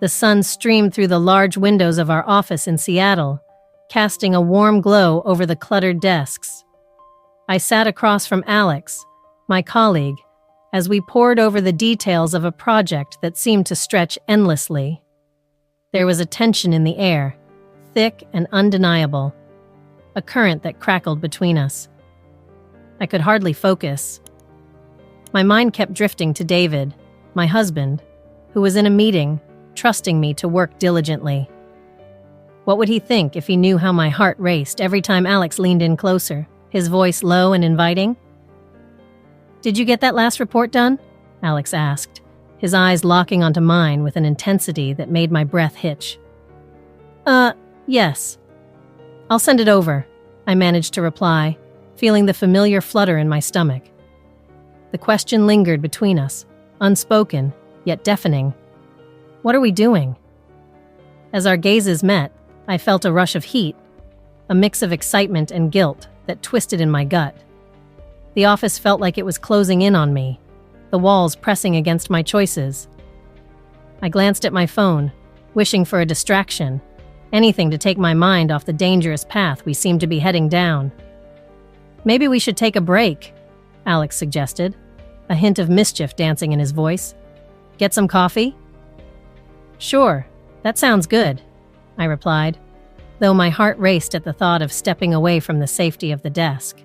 The sun streamed through the large windows of our office in Seattle, casting a warm glow over the cluttered desks. I sat across from Alex, my colleague, as we pored over the details of a project that seemed to stretch endlessly. There was a tension in the air, thick and undeniable, a current that crackled between us. I could hardly focus. My mind kept drifting to David, my husband, who was in a meeting, trusting me to work diligently. What would he think if he knew how my heart raced every time Alex leaned in closer, his voice low and inviting? "Did you get that last report done?" Alex asked, his eyes locking onto mine with an intensity that made my breath hitch. Yes. I'll send it over," I managed to reply, feeling the familiar flutter in my stomach. The question lingered between us, unspoken, yet deafening. What are we doing? As our gazes met, I felt a rush of heat, a mix of excitement and guilt that twisted in my gut. The office felt like it was closing in on me, the walls pressing against my choices. I glanced at my phone, wishing for a distraction, anything to take my mind off the dangerous path we seemed to be heading down. "Maybe we should take a break," Alex suggested, a hint of mischief dancing in his voice. "Get some coffee?" "Sure, that sounds good," I replied, though my heart raced at the thought of stepping away from the safety of the desk.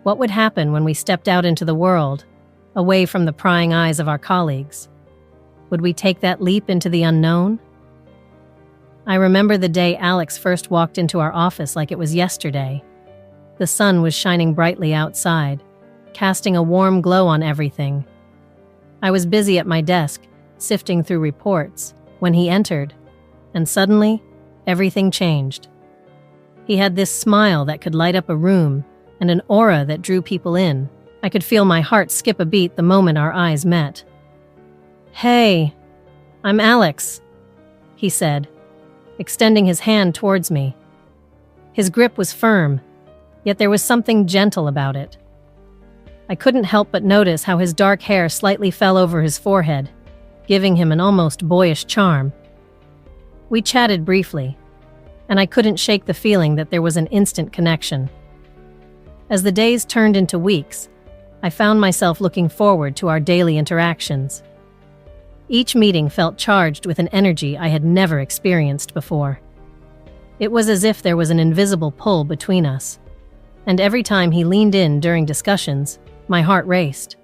What would happen when we stepped out into the world, away from the prying eyes of our colleagues? Would we take that leap into the unknown? I remember the day Alex first walked into our office like it was yesterday. The sun was shining brightly outside, casting a warm glow on everything. I was busy at my desk, sifting through reports, when he entered, and suddenly, everything changed. He had this smile that could light up a room, and an aura that drew people in. I could feel my heart skip a beat the moment our eyes met. "Hey, I'm Alex," he said, extending his hand towards me. His grip was firm, yet there was something gentle about it. I couldn't help but notice how his dark hair slightly fell over his forehead, giving him an almost boyish charm. We chatted briefly, and I couldn't shake the feeling that there was an instant connection. As the days turned into weeks, I found myself looking forward to our daily interactions. Each meeting felt charged with an energy I had never experienced before. It was as if there was an invisible pull between us, and every time he leaned in during discussions, my heart raced.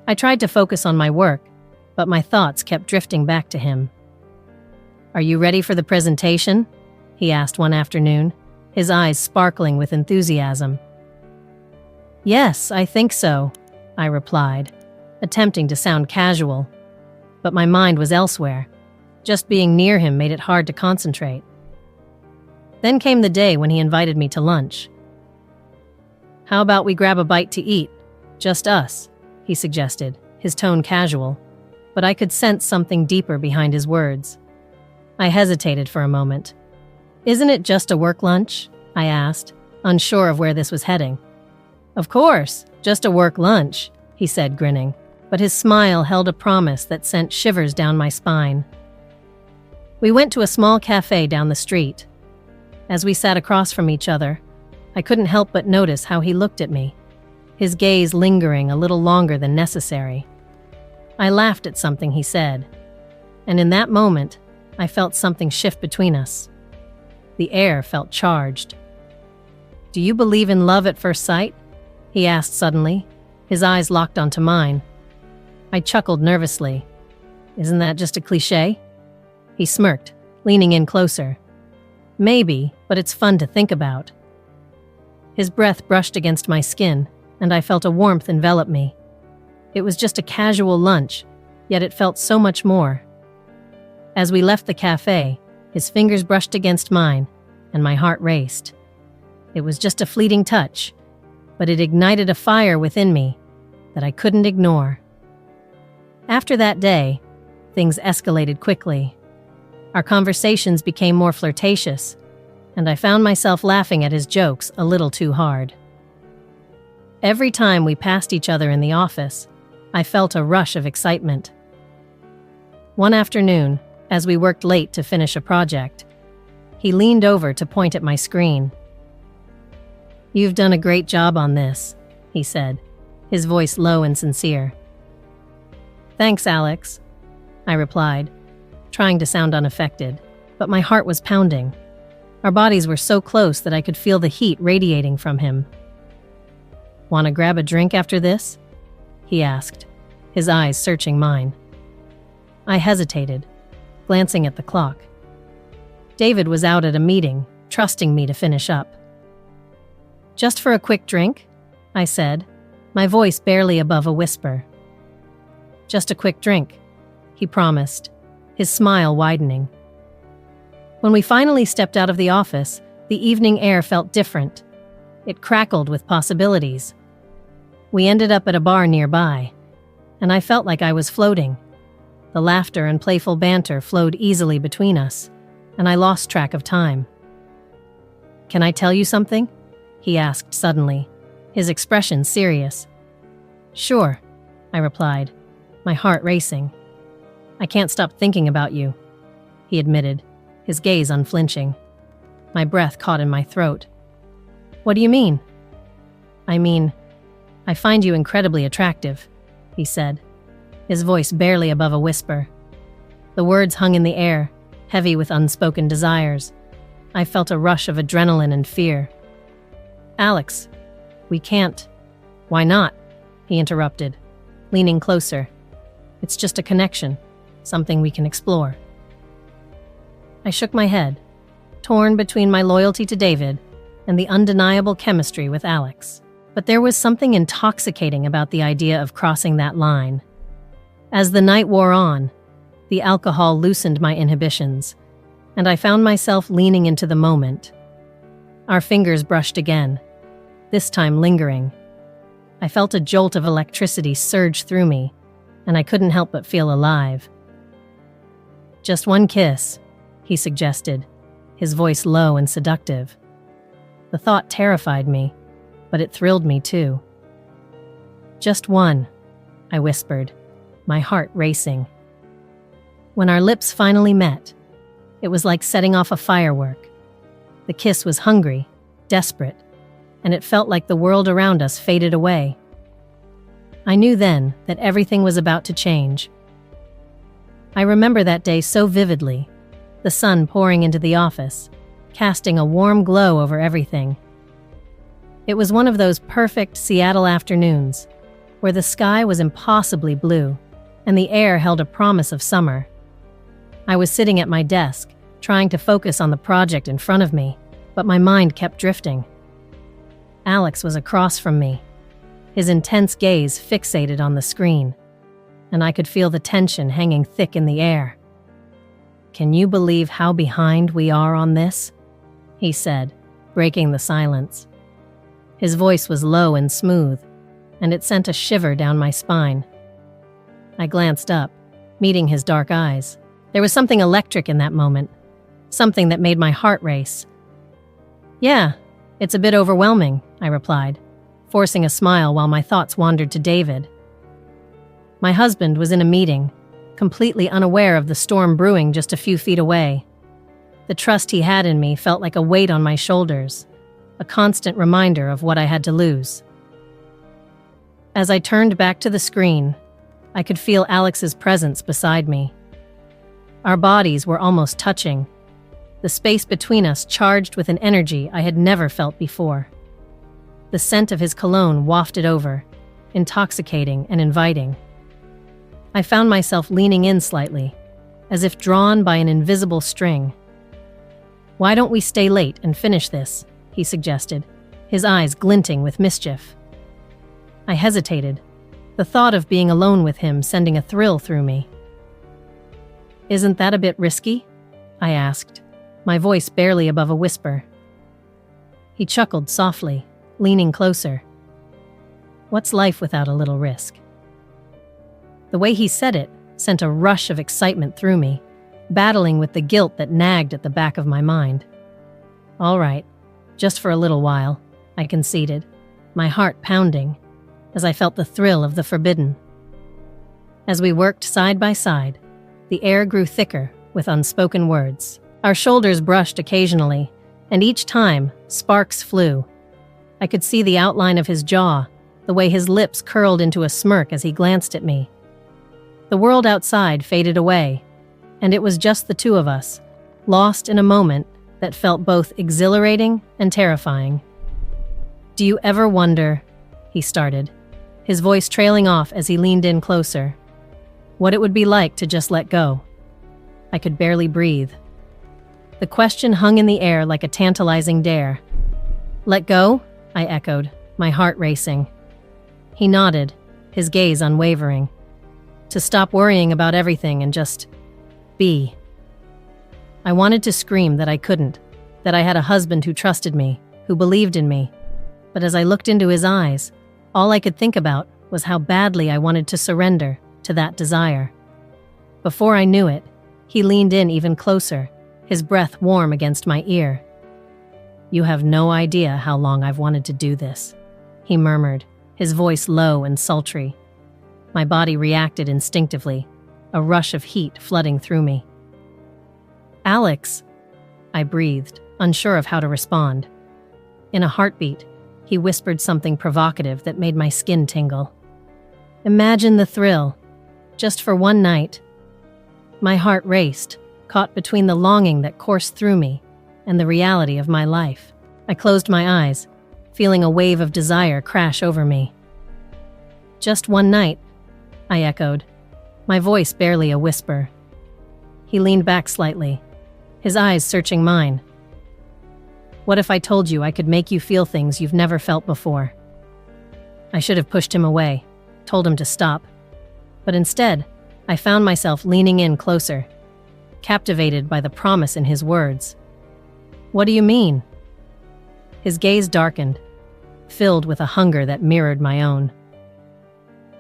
I tried to focus on my work, but my thoughts kept drifting back to him. "Are you ready for the presentation?" he asked one afternoon, his eyes sparkling with enthusiasm. "Yes, I think so," I replied, attempting to sound casual. But my mind was elsewhere. Just being near him made it hard to concentrate. Then came the day when he invited me to lunch. "How about we grab a bite to eat? Just us," he suggested, his tone casual, but I could sense something deeper behind his words. I hesitated for a moment. "Isn't it just a work lunch?" I asked, unsure of where this was heading. "Of course, just a work lunch," he said, grinning, but his smile held a promise that sent shivers down my spine. We went to a small cafe down the street. As we sat across from each other, I couldn't help but notice how he looked at me, his gaze lingering a little longer than necessary. I laughed at something he said, and in that moment, I felt something shift between us. The air felt charged. "Do you believe in love at first sight?" he asked suddenly, his eyes locked onto mine. I chuckled nervously. "Isn't that just a cliché?" He smirked, leaning in closer. "Maybe, but it's fun to think about." His breath brushed against my skin, and I felt a warmth envelop me. It was just a casual lunch, yet it felt so much more. As we left the cafe, his fingers brushed against mine, and my heart raced. It was just a fleeting touch, but it ignited a fire within me that I couldn't ignore. After that day, things escalated quickly. Our conversations became more flirtatious, and I found myself laughing at his jokes a little too hard. Every time we passed each other in the office, I felt a rush of excitement. One afternoon, as we worked late to finish a project, he leaned over to point at my screen. "You've done a great job on this," he said, his voice low and sincere. "Thanks, Alex," I replied, trying to sound unaffected, but my heart was pounding. Our bodies were so close that I could feel the heat radiating from him. "Want to grab a drink after this?" he asked, his eyes searching mine. I hesitated, glancing at the clock. David was out at a meeting, trusting me to finish up. "Just for a quick drink?" I said, my voice barely above a whisper. "Just a quick drink," he promised, his smile widening. When we finally stepped out of the office, the evening air felt different. It crackled with possibilities. We ended up at a bar nearby, and I felt like I was floating. The laughter and playful banter flowed easily between us, and I lost track of time. "Can I tell you something?" he asked suddenly, his expression serious. "Sure," I replied, my heart racing. "I can't stop thinking about you," he admitted, his gaze unflinching. My breath caught in my throat. "What do you mean?" "I mean, I find you incredibly attractive," he said, his voice barely above a whisper. The words hung in the air, heavy with unspoken desires. I felt a rush of adrenaline and fear. "Alex, we can't." "Why not?" he interrupted, leaning closer. "It's just a connection, something we can explore." I shook my head, torn between my loyalty to David and the undeniable chemistry with Alex. But there was something intoxicating about the idea of crossing that line. As the night wore on, the alcohol loosened my inhibitions, and I found myself leaning into the moment. Our fingers brushed again, this time lingering. I felt a jolt of electricity surge through me, and I couldn't help but feel alive. "Just one kiss," he suggested, his voice low and seductive. The thought terrified me, but it thrilled me too. "Just one," I whispered, my heart racing. When our lips finally met, it was like setting off a firework. The kiss was hungry, desperate, and it felt like the world around us faded away. I knew then that everything was about to change. I remember that day so vividly, the sun pouring into the office, casting a warm glow over everything. It was one of those perfect Seattle afternoons, where the sky was impossibly blue, and the air held a promise of summer. I was sitting at my desk, trying to focus on the project in front of me, but my mind kept drifting. Alex was across from me, his intense gaze fixated on the screen, and I could feel the tension hanging thick in the air. "Can you believe how behind we are on this?" he said, breaking the silence. His voice was low and smooth, and it sent a shiver down my spine. I glanced up, meeting his dark eyes. There was something electric in that moment, something that made my heart race. "Yeah, it's a bit overwhelming," I replied, forcing a smile while my thoughts wandered to David. My husband was in a meeting, completely unaware of the storm brewing just a few feet away. The trust he had in me felt like a weight on my shoulders, a constant reminder of what I had to lose. As I turned back to the screen, I could feel Alex's presence beside me. Our bodies were almost touching, the space between us charged with an energy I had never felt before. The scent of his cologne wafted over, intoxicating and inviting. I found myself leaning in slightly, as if drawn by an invisible string. "Why don't we stay late and finish this?" he suggested, his eyes glinting with mischief. I hesitated, the thought of being alone with him sending a thrill through me. "Isn't that a bit risky?" I asked, my voice barely above a whisper. He chuckled softly, leaning closer. "What's life without a little risk?" The way he said it sent a rush of excitement through me, battling with the guilt that nagged at the back of my mind. "All right, just for a little while," I conceded, my heart pounding, as I felt the thrill of the forbidden. As we worked side by side, The air grew thicker with unspoken words. Our shoulders brushed occasionally, and each time, sparks flew. I could see the outline of his jaw, the way his lips curled into a smirk as he glanced at me. The world outside faded away, and it was just the two of us, lost in a moment that felt both exhilarating and terrifying. "Do you ever wonder," he started, his voice trailing off as he leaned in closer, "what it would be like to just let go?" I could barely breathe. The question hung in the air like a tantalizing dare. "Let go?" I echoed, my heart racing. He nodded, his gaze unwavering. To stop worrying about everything and just be. I wanted to scream that I couldn't, that I had a husband who trusted me, who believed in me. But as I looked into his eyes, all I could think about was how badly I wanted to surrender to that desire. Before I knew it, he leaned in even closer, his breath warm against my ear. "You have no idea how long I've wanted to do this," he murmured, his voice low and sultry. My body reacted instinctively, a rush of heat flooding through me. "Alex," I breathed, unsure of how to respond. In a heartbeat, he whispered something provocative that made my skin tingle. "Imagine the thrill, just for one night." My heart raced, caught between the longing that coursed through me and the reality of my life. I closed my eyes, feeling a wave of desire crash over me. "Just one night," I echoed, my voice barely a whisper. He leaned back slightly, his eyes searching mine. "What if I told you I could make you feel things you've never felt before?" I should have pushed him away, told him to stop. But instead, I found myself leaning in closer, captivated by the promise in his words. "What do you mean?" His gaze darkened, filled with a hunger that mirrored my own.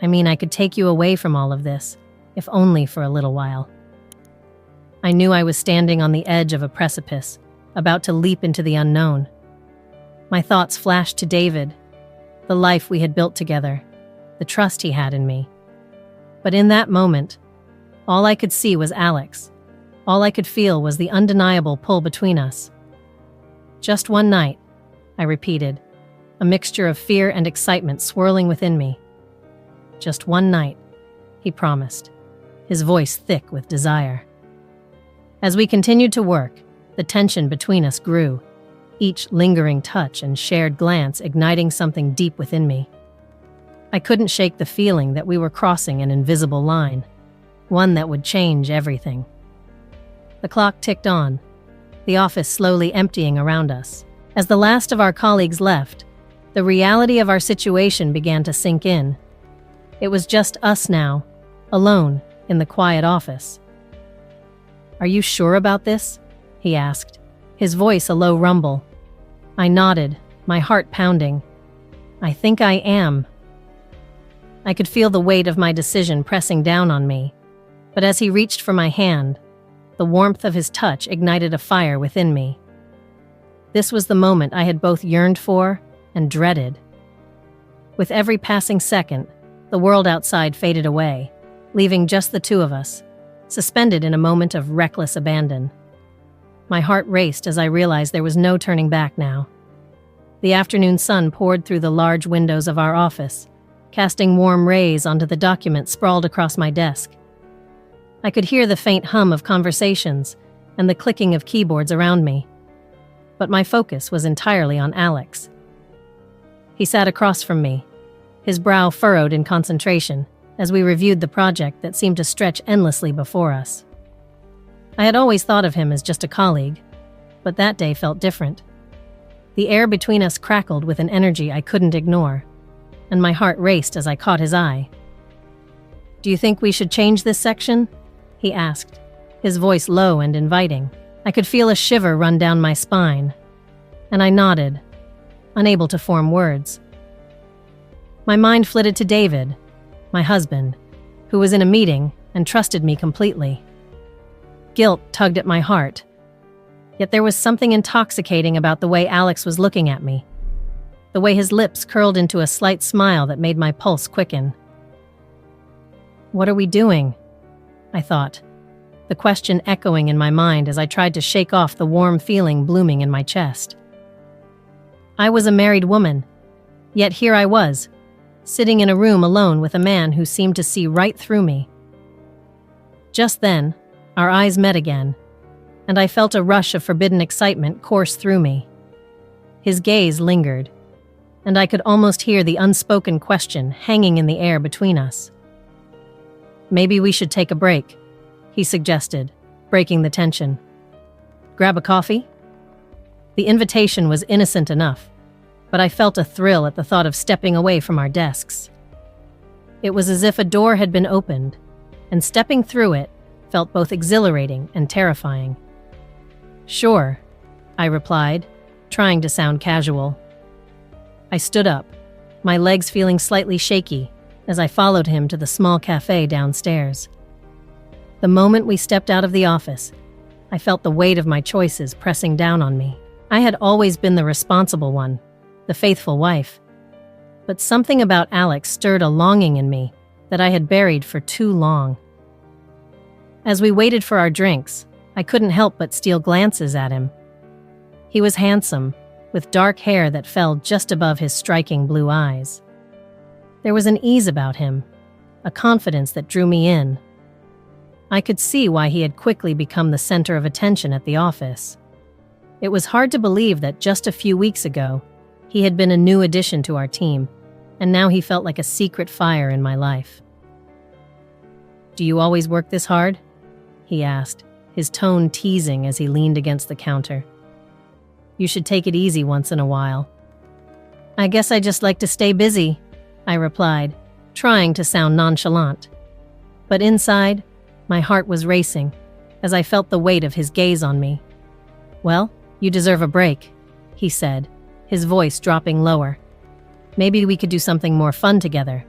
"I mean, I could take you away from all of this, if only for a little while." I knew I was standing on the edge of a precipice, about to leap into the unknown. My thoughts flashed to David, the life we had built together, the trust he had in me. But in that moment, all I could see was Alex. All I could feel was the undeniable pull between us. "Just one night," I repeated, a mixture of fear and excitement swirling within me. "Just one night," he promised, his voice thick with desire. As we continued to work, the tension between us grew, each lingering touch and shared glance igniting something deep within me. I couldn't shake the feeling that we were crossing an invisible line, one that would change everything. The clock ticked on, the office slowly emptying around us. As the last of our colleagues left, the reality of our situation began to sink in. It was just us now, alone in the quiet office. "Are you sure about this?" he asked, his voice a low rumble. I nodded, my heart pounding. "I think I am." I could feel the weight of my decision pressing down on me, but as he reached for my hand, the warmth of his touch ignited a fire within me. This was the moment I had both yearned for and dreaded. With every passing second, the world outside faded away, leaving just the two of us, suspended in a moment of reckless abandon. My heart raced as I realized there was no turning back now. The afternoon sun poured through the large windows of our office, casting warm rays onto the document sprawled across my desk. I could hear the faint hum of conversations and the clicking of keyboards around me. But my focus was entirely on Alex. He sat across from me, his brow furrowed in concentration as we reviewed the project that seemed to stretch endlessly before us. I had always thought of him as just a colleague, but that day felt different. The air between us crackled with an energy I couldn't ignore, and my heart raced as I caught his eye. "Do you think we should change this section?" he asked, his voice low and inviting. I could feel a shiver run down my spine, and I nodded, unable to form words. My mind flitted to David, my husband, who was in a meeting and trusted me completely. Guilt tugged at my heart, yet there was something intoxicating about the way Alex was looking at me, the way his lips curled into a slight smile that made my pulse quicken. "What are we doing?" I thought, the question echoing in my mind as I tried to shake off the warm feeling blooming in my chest. I was a married woman, yet here I was, sitting in a room alone with a man who seemed to see right through me. Just then, our eyes met again, and I felt a rush of forbidden excitement course through me. His gaze lingered, and I could almost hear the unspoken question hanging in the air between us. "Maybe we should take a break," he suggested, breaking the tension. "Grab a coffee?" The invitation was innocent enough, but I felt a thrill at the thought of stepping away from our desks. It was as if a door had been opened, and stepping through it felt both exhilarating and terrifying. "Sure," I replied, trying to sound casual. I stood up, my legs feeling slightly shaky as I followed him to the small cafe downstairs. The moment we stepped out of the office, I felt the weight of my choices pressing down on me. I had always been the responsible one, the faithful wife. But something about Alex stirred a longing in me that I had buried for too long. As we waited for our drinks, I couldn't help but steal glances at him. He was handsome, with dark hair that fell just above his striking blue eyes. There was an ease about him, a confidence that drew me in. I could see why he had quickly become the center of attention at the office. It was hard to believe that just a few weeks ago, he had been a new addition to our team, and now he felt like a secret fire in my life. "Do you always work this hard?" he asked, his tone teasing as he leaned against the counter. "You should take it easy once in a while." "I guess I just like to stay busy," I replied, trying to sound nonchalant. But inside, my heart was racing as I felt the weight of his gaze on me. "Well, you deserve a break," he said, his voice dropping lower. "Maybe we could do something more fun together.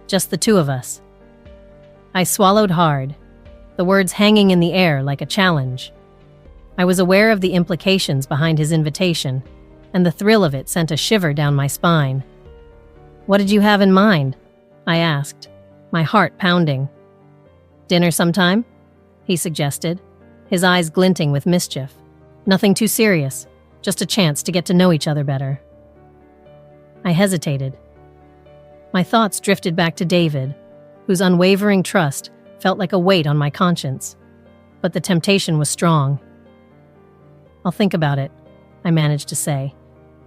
Just the two of us." I swallowed hard, the words hanging in the air like a challenge. I was aware of the implications behind his invitation, and the thrill of it sent a shiver down my spine. "What did you have in mind?" I asked, my heart pounding. "Dinner sometime?" he suggested, his eyes glinting with mischief. "Nothing too serious, just a chance to get to know each other better." I hesitated. My thoughts drifted back to David, whose unwavering trust felt like a weight on my conscience. But the temptation was strong. "I'll think about it," I managed to say,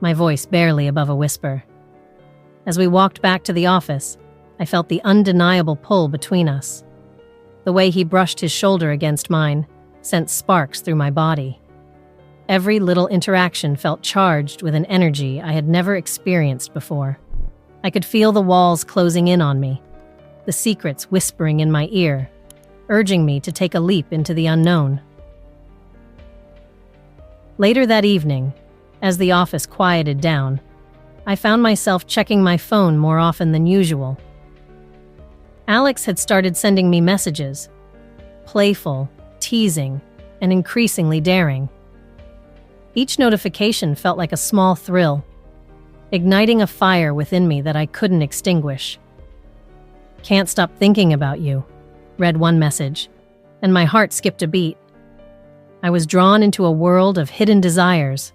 my voice barely above a whisper. As we walked back to the office, I felt the undeniable pull between us. The way he brushed his shoulder against mine sent sparks through my body. Every little interaction felt charged with an energy I had never experienced before. I could feel the walls closing in on me, the secrets whispering in my ear, urging me to take a leap into the unknown. Later that evening, as the office quieted down, I found myself checking my phone more often than usual. Alex had started sending me messages, playful, teasing, and increasingly daring. Each notification felt like a small thrill, igniting a fire within me that I couldn't extinguish. "Can't stop thinking about you," read one message, and my heart skipped a beat. I was drawn into a world of hidden desires,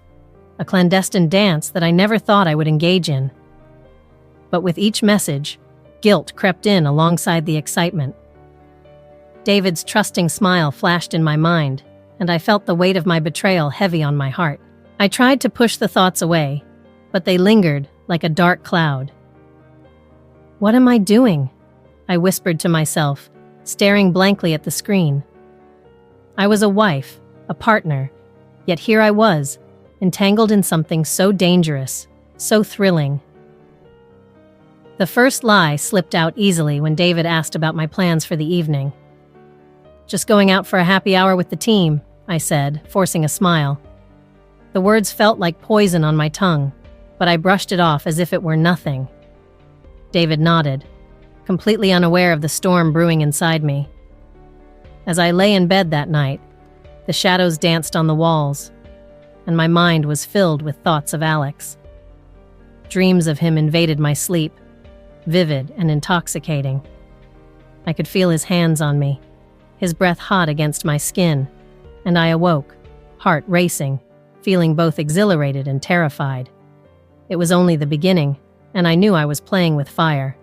a clandestine dance that I never thought I would engage in. But with each message, guilt crept in alongside the excitement. David's trusting smile flashed in my mind, and I felt the weight of my betrayal heavy on my heart. I tried to push the thoughts away, but they lingered like a dark cloud. "What am I doing?" I whispered to myself, staring blankly at the screen. I was a wife, a partner, yet here I was, entangled in something so dangerous, so thrilling. The first lie slipped out easily when David asked about my plans for the evening. "Just going out for a happy hour with the team," I said, forcing a smile. The words felt like poison on my tongue, but I brushed it off as if it were nothing. David nodded, completely unaware of the storm brewing inside me. As I lay in bed that night, the shadows danced on the walls, and my mind was filled with thoughts of Alex. Dreams of him invaded my sleep, vivid and intoxicating. I could feel his hands on me, his breath hot against my skin, and I awoke, heart racing, feeling both exhilarated and terrified. It was only the beginning, and I knew I was playing with fire.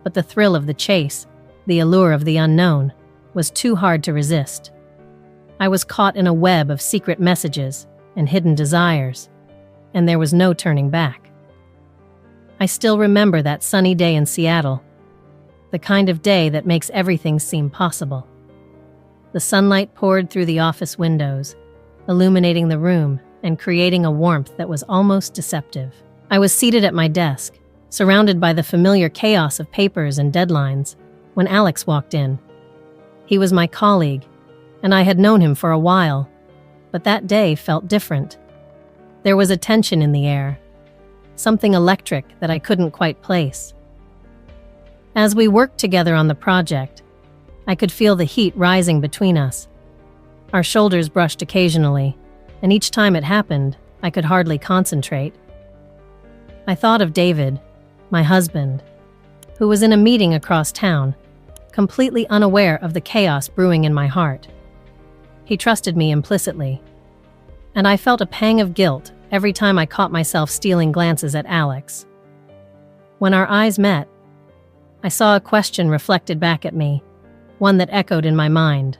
But the thrill of the chase, the allure of the unknown, was too hard to resist. I was caught in a web of secret messages and hidden desires, and there was no turning back. I still remember that sunny day in Seattle, the kind of day that makes everything seem possible. The sunlight poured through the office windows, illuminating the room and creating a warmth that was almost deceptive. I was seated at my desk, surrounded by the familiar chaos of papers and deadlines, when Alex walked in. He was my colleague, and I had known him for a while, but that day felt different. There was a tension in the air, something electric that I couldn't quite place. As we worked together on the project, I could feel the heat rising between us. Our shoulders brushed occasionally, and each time it happened, I could hardly concentrate. I thought of David, my husband, who was in a meeting across town, completely unaware of the chaos brewing in my heart. He trusted me implicitly, and I felt a pang of guilt every time I caught myself stealing glances at Alex. When our eyes met, I saw a question reflected back at me, one that echoed in my mind.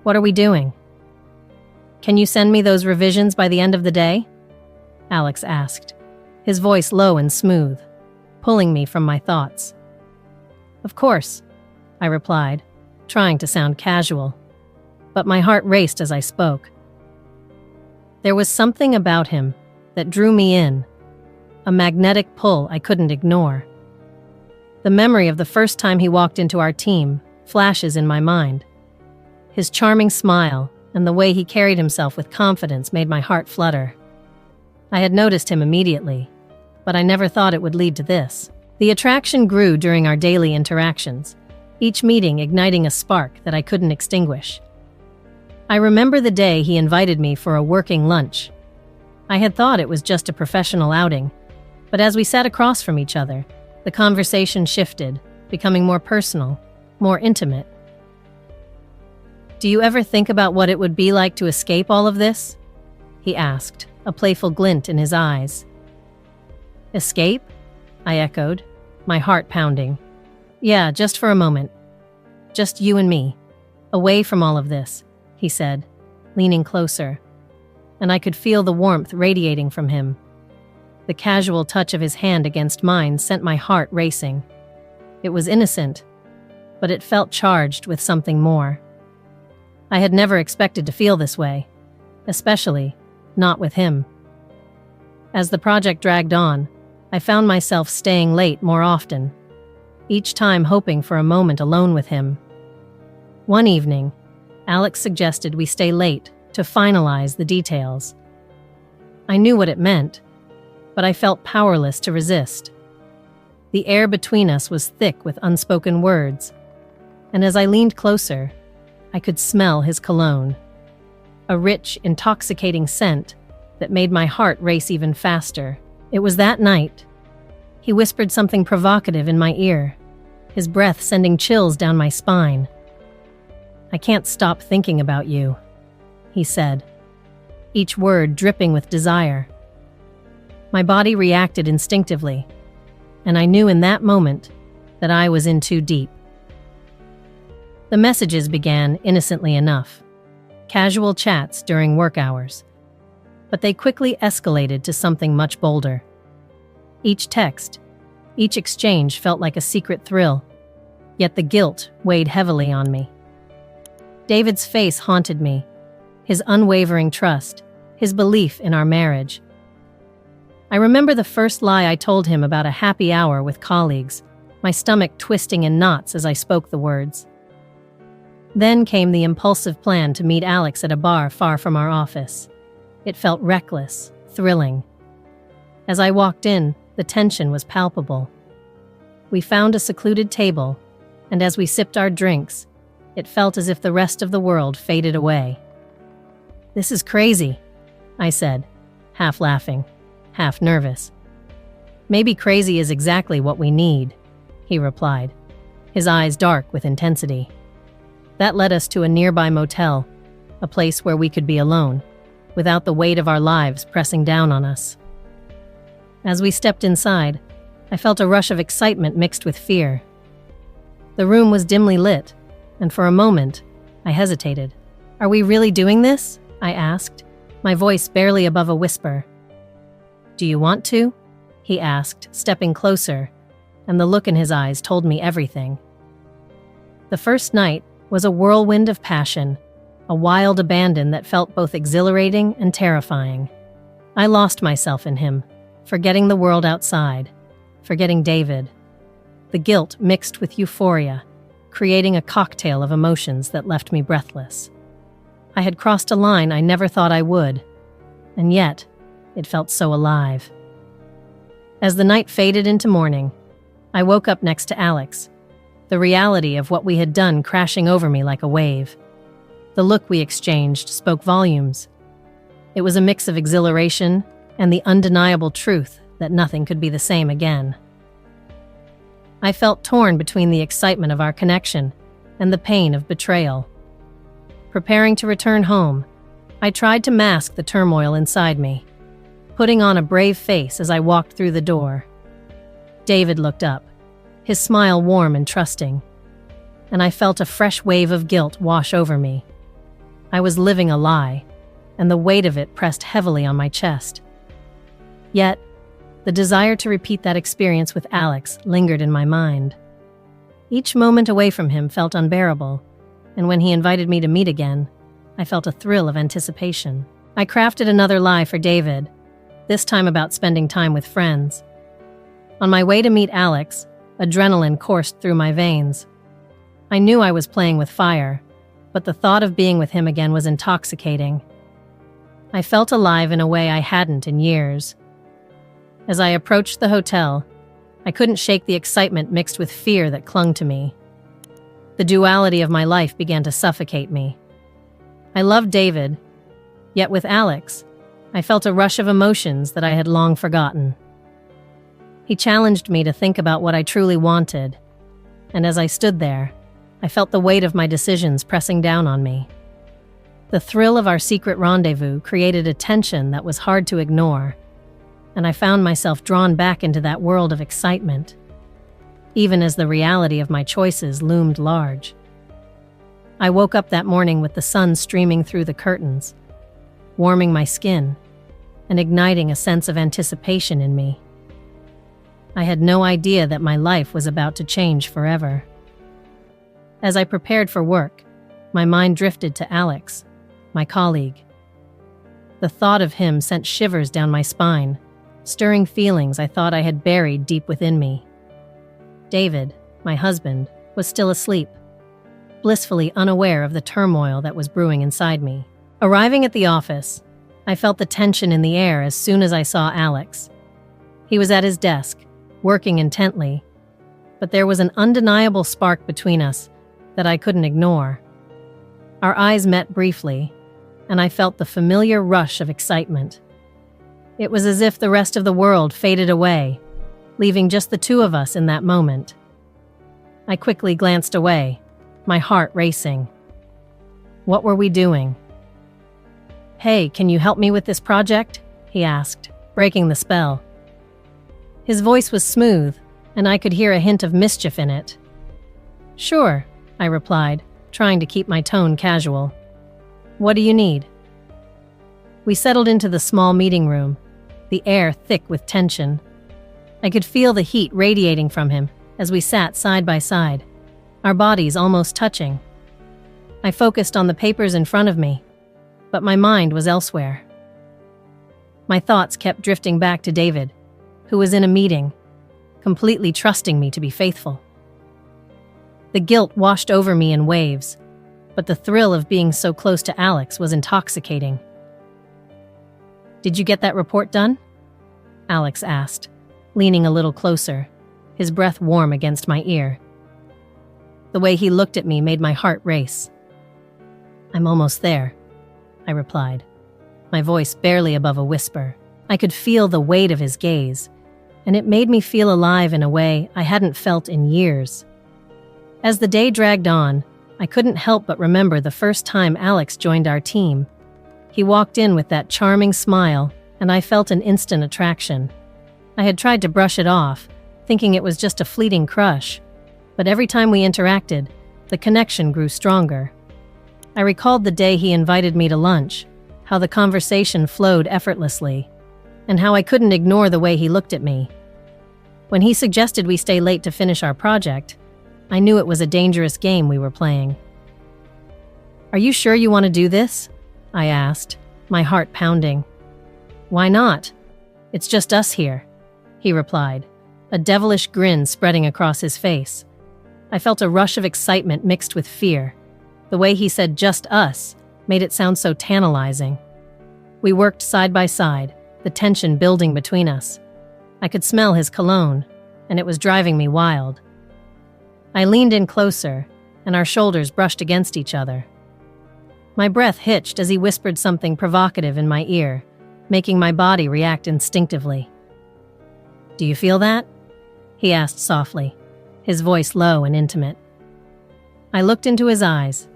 "What are we doing?" "Can you send me those revisions by the end of the day?" Alex asked, his voice low and smooth, pulling me from my thoughts. "Of course," I replied, trying to sound casual, but my heart raced as I spoke. There was something about him that drew me in, a magnetic pull I couldn't ignore. The memory of the first time he walked into our team flashes in my mind. His charming smile and the way he carried himself with confidence made my heart flutter. I had noticed him immediately, but I never thought it would lead to this. The attraction grew during our daily interactions, each meeting igniting a spark that I couldn't extinguish. I remember the day he invited me for a working lunch. I had thought it was just a professional outing, but as we sat across from each other, the conversation shifted, becoming more personal, more intimate. "Do you ever think about what it would be like to escape all of this?" he asked, a playful glint in his eyes. "Escape?" I echoed, my heart pounding. "Yeah, just for a moment. Just you and me, away from all of this," he said, leaning closer, and I could feel the warmth radiating from him. The casual touch of his hand against mine sent my heart racing. It was innocent, but it felt charged with something more. I had never expected to feel this way, especially not with him. As the project dragged on, I found myself staying late more often, each time hoping for a moment alone with him. One evening, Alex suggested we stay late to finalize the details. I knew what it meant, but I felt powerless to resist. The air between us was thick with unspoken words, and as I leaned closer, I could smell his cologne, a rich, intoxicating scent that made my heart race even faster. It was that night. He whispered something provocative in my ear, his breath sending chills down my spine. "I can't stop thinking about you," he said, each word dripping with desire. My body reacted instinctively, and I knew in that moment that I was in too deep. The messages began innocently enough, casual chats during work hours, but they quickly escalated to something much bolder. Each text, each exchange felt like a secret thrill, yet the guilt weighed heavily on me. David's face haunted me, his unwavering trust, his belief in our marriage. I remember the first lie I told him about a happy hour with colleagues, my stomach twisting in knots as I spoke the words. Then came the impulsive plan to meet Alex at a bar far from our office. It felt reckless, thrilling. As I walked in, the tension was palpable. We found a secluded table, and as we sipped our drinks, it felt as if the rest of the world faded away. "This is crazy," I said, half laughing, half nervous. "Maybe crazy is exactly what we need," he replied, his eyes dark with intensity. That led us to a nearby motel, a place where we could be alone, without the weight of our lives pressing down on us. As we stepped inside, I felt a rush of excitement mixed with fear. The room was dimly lit, and for a moment, I hesitated. "Are we really doing this?" I asked, my voice barely above a whisper. "Do you want to?" he asked, stepping closer, and the look in his eyes told me everything. The first night was a whirlwind of passion, a wild abandon that felt both exhilarating and terrifying. I lost myself in him, forgetting the world outside, forgetting David. The guilt mixed with euphoria, creating a cocktail of emotions that left me breathless. I had crossed a line I never thought I would, and yet it felt so alive. As the night faded into morning, I woke up next to Alex, the reality of what we had done crashing over me like a wave. The look we exchanged spoke volumes. It was a mix of exhilaration and the undeniable truth that nothing could be the same again. I felt torn between the excitement of our connection and the pain of betrayal. Preparing to return home, I tried to mask the turmoil inside me, putting on a brave face as I walked through the door. David looked up, his smile warm and trusting, and I felt a fresh wave of guilt wash over me. I was living a lie, and the weight of it pressed heavily on my chest. Yet, the desire to repeat that experience with Alex lingered in my mind. Each moment away from him felt unbearable, and when he invited me to meet again, I felt a thrill of anticipation. I crafted another lie for David, this time about spending time with friends. On my way to meet Alex, adrenaline coursed through my veins. I knew I was playing with fire, but the thought of being with him again was intoxicating. I felt alive in a way I hadn't in years. As I approached the hotel, I couldn't shake the excitement mixed with fear that clung to me. The duality of my life began to suffocate me. I loved David, yet with Alex, I felt a rush of emotions that I had long forgotten. He challenged me to think about what I truly wanted, and as I stood there, I felt the weight of my decisions pressing down on me. The thrill of our secret rendezvous created a tension that was hard to ignore, and I found myself drawn back into that world of excitement, even as the reality of my choices loomed large. I woke up that morning with the sun streaming through the curtains, warming my skin and igniting a sense of anticipation in me. I had no idea that my life was about to change forever. As I prepared for work, my mind drifted to Alex, my colleague. The thought of him sent shivers down my spine, stirring feelings I thought I had buried deep within me. David, my husband, was still asleep, blissfully unaware of the turmoil that was brewing inside me. Arriving at the office, I felt the tension in the air as soon as I saw Alex. He was at his desk, working intently, but there was an undeniable spark between us that I couldn't ignore. Our eyes met briefly, and I felt the familiar rush of excitement. It was as if the rest of the world faded away, leaving just the two of us in that moment. I quickly glanced away, my heart racing. What were we doing? "Hey, can you help me with this project?" he asked, breaking the spell. His voice was smooth, and I could hear a hint of mischief in it. "Sure," I replied, trying to keep my tone casual. "What do you need?" We settled into the small meeting room, the air thick with tension. I could feel the heat radiating from him as we sat side by side, our bodies almost touching. I focused on the papers in front of me, but my mind was elsewhere. My thoughts kept drifting back to David, who was in a meeting, completely trusting me to be faithful. The guilt washed over me in waves, but the thrill of being so close to Alex was intoxicating. "Did you get that report done?" Alex asked, leaning a little closer, his breath warm against my ear. The way he looked at me made my heart race. "I'm almost there," I replied, my voice barely above a whisper. I could feel the weight of his gaze, and it made me feel alive in a way I hadn't felt in years. As the day dragged on, I couldn't help but remember the first time Alex joined our team. He walked in with that charming smile, and I felt an instant attraction. I had tried to brush it off, thinking it was just a fleeting crush, but every time we interacted, the connection grew stronger. I recalled the day he invited me to lunch, how the conversation flowed effortlessly, and how I couldn't ignore the way he looked at me. When he suggested we stay late to finish our project, I knew it was a dangerous game we were playing. "Are you sure you want to do this?" I asked, my heart pounding. "Why not? It's just us here," he replied, a devilish grin spreading across his face. I felt a rush of excitement mixed with fear. The way he said "just us" made it sound so tantalizing. We worked side by side, the tension building between us. I could smell his cologne, and it was driving me wild. I leaned in closer, and our shoulders brushed against each other. My breath hitched as he whispered something provocative in my ear, making my body react instinctively. "Do you feel that?" he asked softly, his voice low and intimate. I looked into his eyes,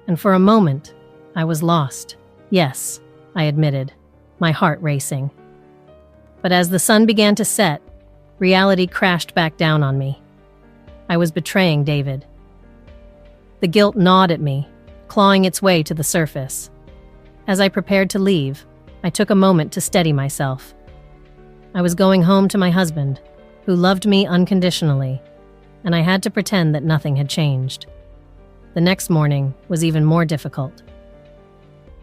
and for a moment, I was lost. "Yes," I admitted, my heart racing. But as the sun began to set, reality crashed back down on me. I was betraying David. The guilt gnawed at me, clawing its way to the surface. As I prepared to leave, I took a moment to steady myself. I was going home to my husband, who loved me unconditionally, and I had to pretend that nothing had changed. The next morning was even more difficult.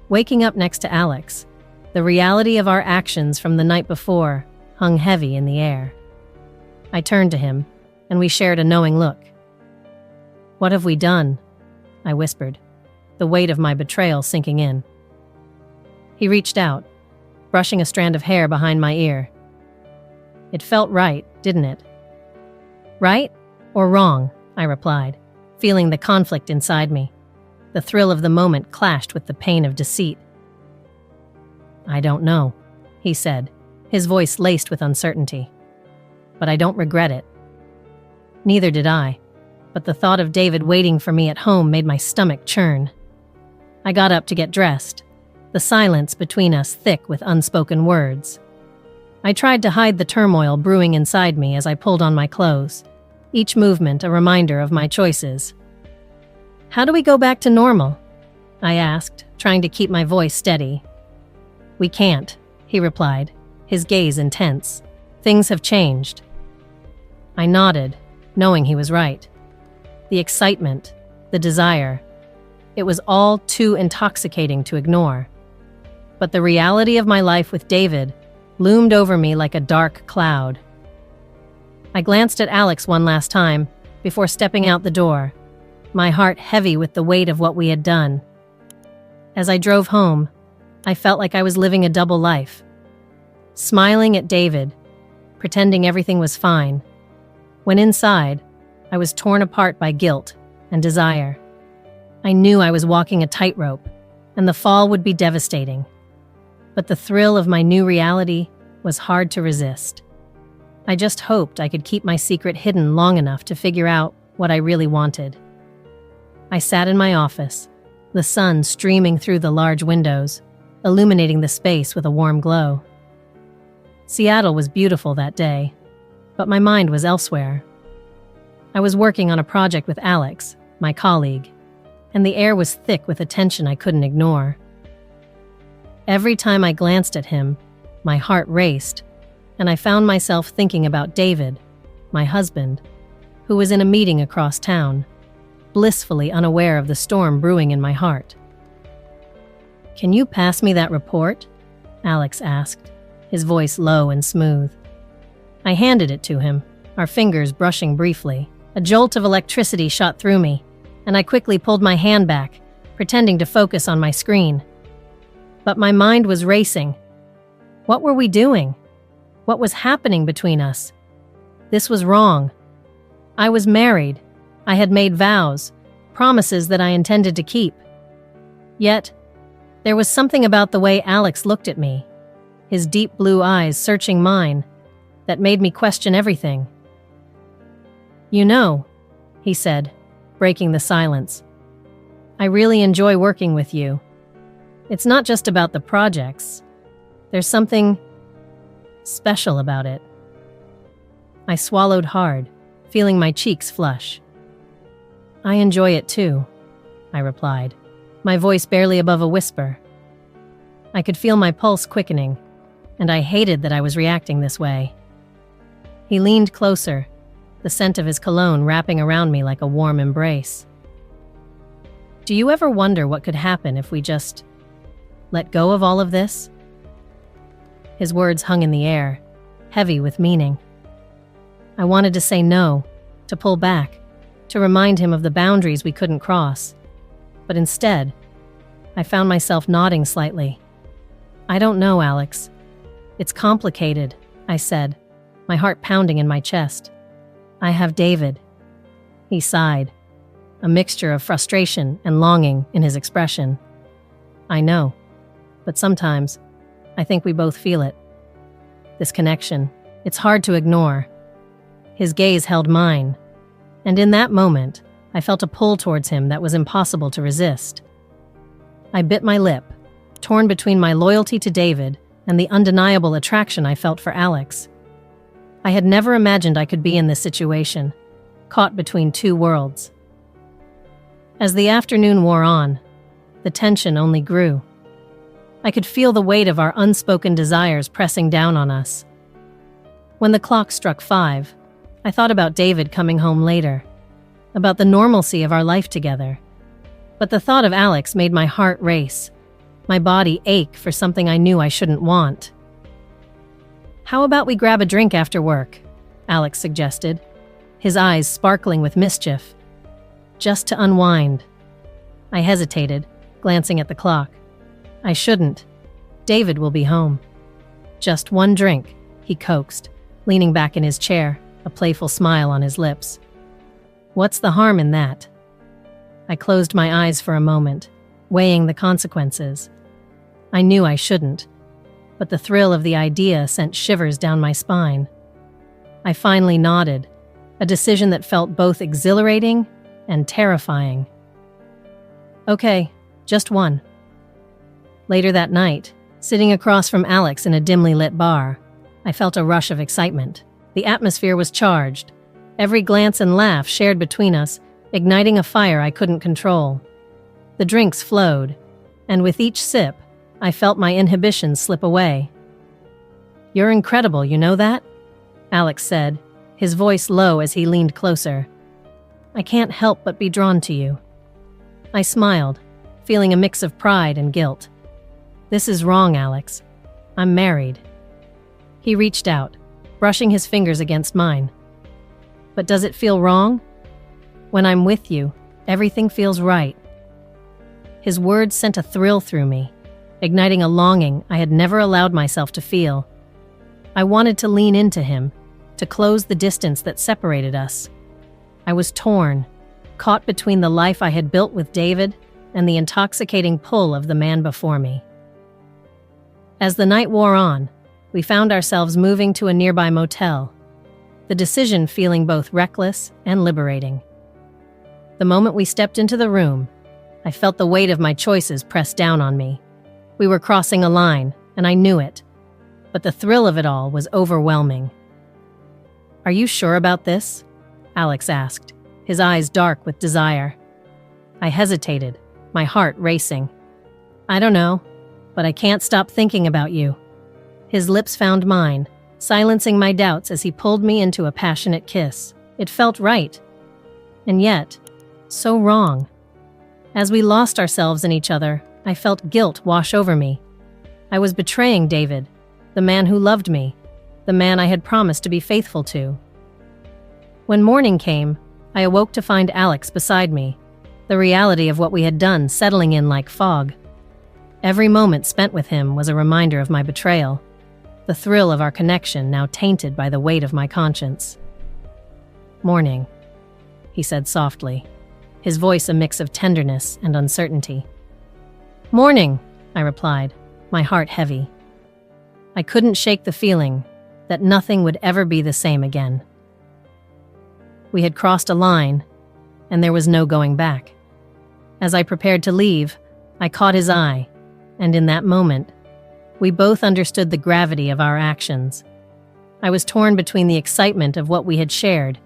Waking up next to Alex, the reality of our actions from the night before hung heavy in the air. I turned to him, and we shared a knowing look. "What have we done?" I whispered, the weight of my betrayal sinking in. He reached out, brushing a strand of hair behind my ear. "It felt right, didn't it?" "Right or wrong?" I replied, feeling the conflict inside me. The thrill of the moment clashed with the pain of deceit. "I don't know," he said, his voice laced with uncertainty. "But I don't regret it." Neither did I, but the thought of David waiting for me at home made my stomach churn. I got up to get dressed, the silence between us thick with unspoken words. I tried to hide the turmoil brewing inside me as I pulled on my clothes, each movement a reminder of my choices. "How do we go back to normal?" I asked, trying to keep my voice steady. "We can't," he replied, his gaze intense. "Things have changed." I nodded, knowing he was right. The excitement, the desire, it was all too intoxicating to ignore. But the reality of my life with David loomed over me like a dark cloud. I glanced at Alex one last time before stepping out the door, my heart heavy with the weight of what we had done. As I drove home, I felt like I was living a double life. Smiling at David, pretending everything was fine, when inside, I was torn apart by guilt and desire. I knew I was walking a tightrope, and the fall would be devastating. But the thrill of my new reality was hard to resist. I just hoped I could keep my secret hidden long enough to figure out what I really wanted. I sat in my office, the sun streaming through the large windows, illuminating the space with a warm glow. Seattle was beautiful that day, but my mind was elsewhere. I was working on a project with Alex, my colleague, and the air was thick with a tension I couldn't ignore. Every time I glanced at him, my heart raced, and I found myself thinking about David, my husband, who was in a meeting across town, blissfully unaware of the storm brewing in my heart. "Can you pass me that report?" Alex asked, his voice low and smooth. I handed it to him, our fingers brushing briefly. A jolt of electricity shot through me, and I quickly pulled my hand back, pretending to focus on my screen. But my mind was racing. What were we doing? What was happening between us? This was wrong. I was married. I had made vows, promises that I intended to keep. Yet, there was something about the way Alex looked at me, his deep blue eyes searching mine, that made me question everything. "You know," he said, breaking the silence, I really enjoy working with you. It's not just about the projects. There's something special about it. I swallowed hard, feeling my cheeks flush. I enjoy it too, I replied, my voice barely above a whisper. I could feel my pulse quickening, and I hated that I was reacting this way. He leaned closer, the scent of his cologne wrapping around me like a warm embrace. Do you ever wonder what could happen if we just let go of all of this? His words hung in the air, heavy with meaning. I wanted to say no, to pull back, to remind him of the boundaries we couldn't cross. But instead, I found myself nodding slightly. I don't know, Alex. It's complicated, I said, my heart pounding in my chest. I have David. He sighed, a mixture of frustration and longing in his expression. I know, but sometimes I think we both feel it. This connection, it's hard to ignore. His gaze held mine, and in that moment, I felt a pull towards him that was impossible to resist. I bit my lip, torn between my loyalty to David and the undeniable attraction I felt for Alex. I had never imagined I could be in this situation, caught between two worlds. As the afternoon wore on, the tension only grew. I could feel the weight of our unspoken desires pressing down on us. When the clock struck 5, I thought about David coming home later, about the normalcy of our life together. But the thought of Alex made my heart race, my body ache for something I knew I shouldn't want. How about we grab a drink after work? Alex suggested, his eyes sparkling with mischief. Just to unwind. I hesitated, glancing at the clock. I shouldn't. David will be home. Just one drink, he coaxed, leaning back in his chair, a playful smile on his lips. What's the harm in that? I closed my eyes for a moment, weighing the consequences. I knew I shouldn't, but the thrill of the idea sent shivers down my spine. I finally nodded, a decision that felt both exhilarating and terrifying. Okay, just one. Later that night, sitting across from Alex in a dimly lit bar, I felt a rush of excitement. The atmosphere was charged, every glance and laugh shared between us, igniting a fire I couldn't control. The drinks flowed, and with each sip, I felt my inhibitions slip away. You're incredible, you know that? Alex said, his voice low as he leaned closer. I can't help but be drawn to you. I smiled, feeling a mix of pride and guilt. This is wrong, Alex. I'm married. He reached out, brushing his fingers against mine. But does it feel wrong? When I'm with you, everything feels right. His words sent a thrill through me, igniting a longing I had never allowed myself to feel. I wanted to lean into him, to close the distance that separated us. I was torn, caught between the life I had built with David and the intoxicating pull of the man before me. As the night wore on, we found ourselves moving to a nearby motel, the decision feeling both reckless and liberating. The moment we stepped into the room, I felt the weight of my choices press down on me. We were crossing a line, and I knew it, but the thrill of it all was overwhelming. Are you sure about this? Alex asked, his eyes dark with desire. I hesitated, my heart racing. I don't know, but I can't stop thinking about you. His lips found mine, silencing my doubts as he pulled me into a passionate kiss. It felt right, and yet, so wrong. As we lost ourselves in each other, I felt guilt wash over me. I was betraying David, the man who loved me, the man I had promised to be faithful to. When morning came, I awoke to find Alex beside me, the reality of what we had done settling in like fog. Every moment spent with him was a reminder of my betrayal, the thrill of our connection now tainted by the weight of my conscience. Morning, he said softly, his voice a mix of tenderness and uncertainty. Morning, I replied, my heart heavy. I couldn't shake the feeling that nothing would ever be the same again. We had crossed a line, and there was no going back. As I prepared to leave, I caught his eye, and in that moment, we both understood the gravity of our actions. I was torn between the excitement of what we had shared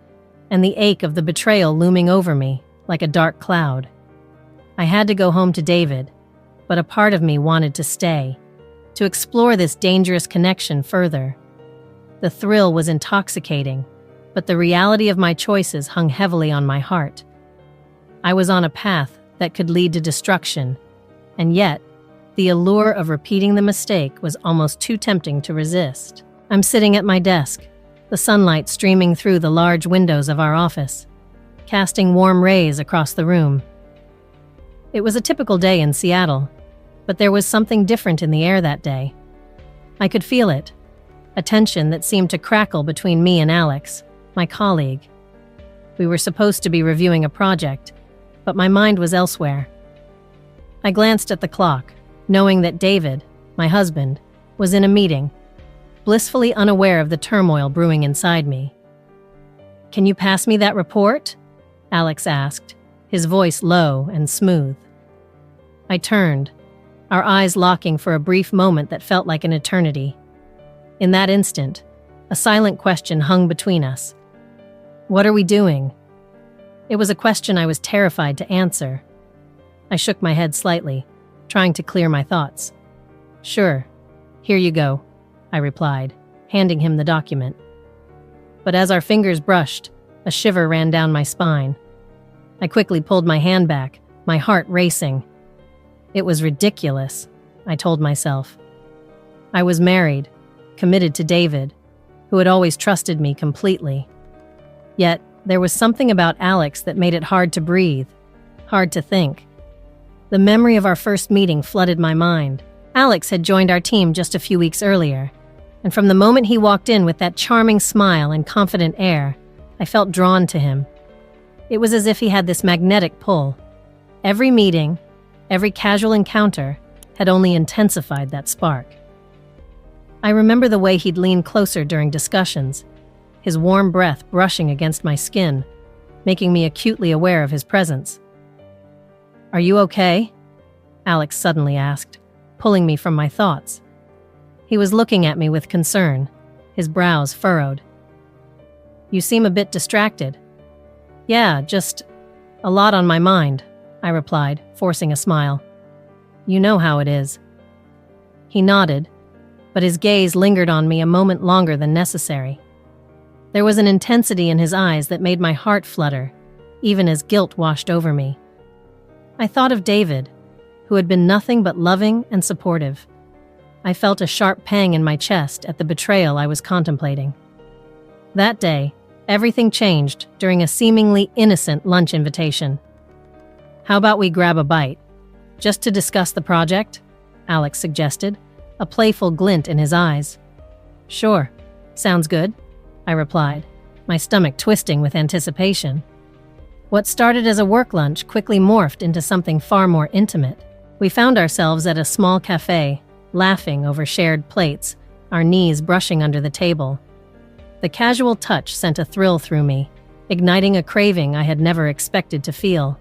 and the ache of the betrayal looming over me like a dark cloud. I had to go home to David, but a part of me wanted to stay, to explore this dangerous connection further. The thrill was intoxicating, but the reality of my choices hung heavily on my heart. I was on a path that could lead to destruction, and yet, the allure of repeating the mistake was almost too tempting to resist. I'm sitting at my desk, the sunlight streaming through the large windows of our office, casting warm rays across the room. It was a typical day in Seattle, but there was something different in the air that day. I could feel it, a tension that seemed to crackle between me and Alex, my colleague. We were supposed to be reviewing a project, but my mind was elsewhere. I glanced at the clock, knowing that David, my husband, was in a meeting, blissfully unaware of the turmoil brewing inside me. "Can you pass me that report?" Alex asked, his voice low and smooth. I turned, our eyes locking for a brief moment that felt like an eternity. In that instant, a silent question hung between us. "What are we doing?" It was a question I was terrified to answer. I shook my head slightly, trying to clear my thoughts. "Sure, here you go," I replied, handing him the document. But as our fingers brushed, a shiver ran down my spine. I quickly pulled my hand back, my heart racing. It was ridiculous, I told myself. I was married, committed to David, who had always trusted me completely. Yet, there was something about Alex that made it hard to breathe, hard to think. The memory of our first meeting flooded my mind. Alex had joined our team just a few weeks earlier, and from the moment he walked in with that charming smile and confident air, I felt drawn to him. It was as if he had this magnetic pull. Every meeting, every casual encounter, had only intensified that spark. I remember the way he'd lean closer during discussions, his warm breath brushing against my skin, making me acutely aware of his presence. "Are you okay?" Alex suddenly asked, pulling me from my thoughts. He was looking at me with concern, his brows furrowed. "You seem a bit distracted." "Yeah, just a lot on my mind," I replied, forcing a smile. "You know how it is." He nodded, but his gaze lingered on me a moment longer than necessary. There was an intensity in his eyes that made my heart flutter, even as guilt washed over me. I thought of David, who had been nothing but loving and supportive. I felt a sharp pang in my chest at the betrayal I was contemplating. That day, everything changed during a seemingly innocent lunch invitation. "How about we grab a bite? Just to discuss the project?" Alex suggested, a playful glint in his eyes. "Sure, sounds good," I replied, my stomach twisting with anticipation. What started as a work lunch quickly morphed into something far more intimate. We found ourselves at a small cafe, laughing over shared plates, our knees brushing under the table. The casual touch sent a thrill through me, igniting a craving I had never expected to feel.